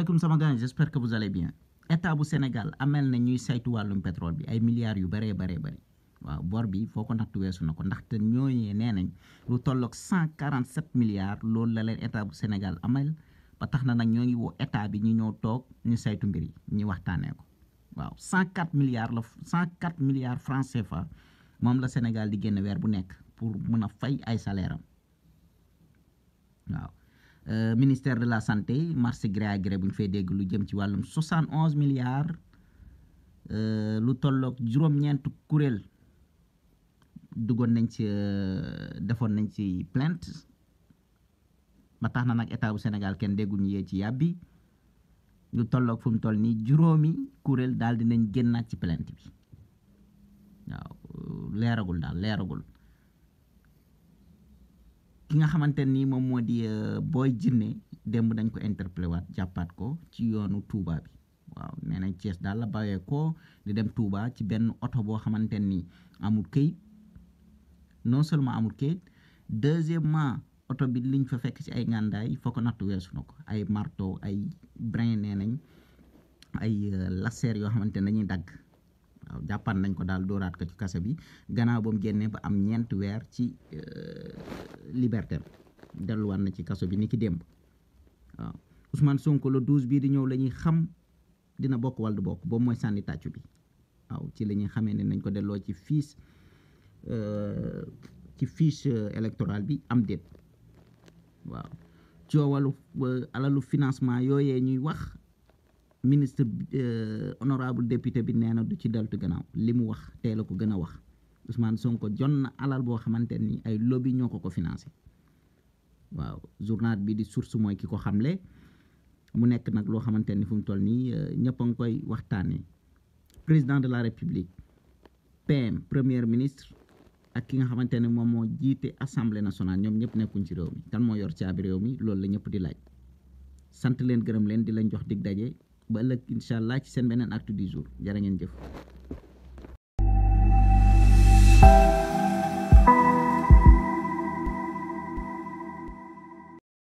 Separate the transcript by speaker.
Speaker 1: salaamaaleykum sama gars j'espère que vous allez bien état bu Sénégal amel na ñuy saytu wàllum pétrole bi ay milliards yu bëree bëri waaw bor bi foo ko nattu weesu na ko ndaxte ñooñee nee nañ lu tolloog 147 milliards loolu la leen état bu Sénégal amel ba tax na nag ñoo ngi woo état bi ñu ñëw toog ñu saytu mbir yi ñu waxtaanee ko waaw 104 milliards francs CFA moom la Sénégal di génn weer bu nekk pour mën a fay ay salaire am waaw. Ministère de la santé marché gré à gré bu ñu fay dégg lu jëm ci wàllum 71 milliards lu tolloog juróom-ñeent kuréel duggoon nañ ci defoon nañ ci plainte ba tax na nag état bu Sénégal kenn déggul ñu yee ci yàbbi lu tolloog fu mu toll nii juróomi kuréel daal dinañ génnaat ci plainte bi waaw leeragul ki nga xamante ni moom moo di Boy Djiné démb dañ ko interpellé waat jàppaat ko ci yoonu Touba bi waaw nee nañ Thiès daal la bawee ko di dem Touba ci benn oto boo xamante ni amul këyit non seulement amul këyit deuxièmement oto bi liñ fa fekk ci ay ngàndaay foo ko nattu weesu na ko ay marteau ay brin nee nañ ay laser yoo xamante ne dañuy dagg waaw jàppaat nañ ko daal dooraat ko ci kaso bi gannaaw ba mu génnee ba am 4 weer ci liberté delluwaat na ci kaso bi ni ki démb waaw Ousmane Sonko le 12 bii di ñëw la ñuy xam dina bokk wala du bokk boobu mooy sànni tàccu bi waaw ci la ñuy xamee ne nañ ko delloo ci fiche électorale bi am déet waaw coowalu alalu financement yooyee ñuy wax ministre honorable député bi nee na du ci deltu gannaaw li mu wax tey la ko gën a wax Ousmane Sonko jon na alal boo xamante ni ay lobby ñoo ko financé waaw journal bi di source mooy ki ko xamle mu nekk nag loo xamante ni fu mu toll nii ñëpp a ngi koy waxtaanee président de la république PM premier ministre ak ki nga xamante ne moom moo jiite assemblée nationale ñoom ñëpp nekkuñ ci réew mi kan moo yor caabi réew mi loolu la ñëpp di laaj sant leen gërëm leen di leen jox dig daje ba ëllëg incha allah ci seen beneen actu du jour jërë ngeen jëf.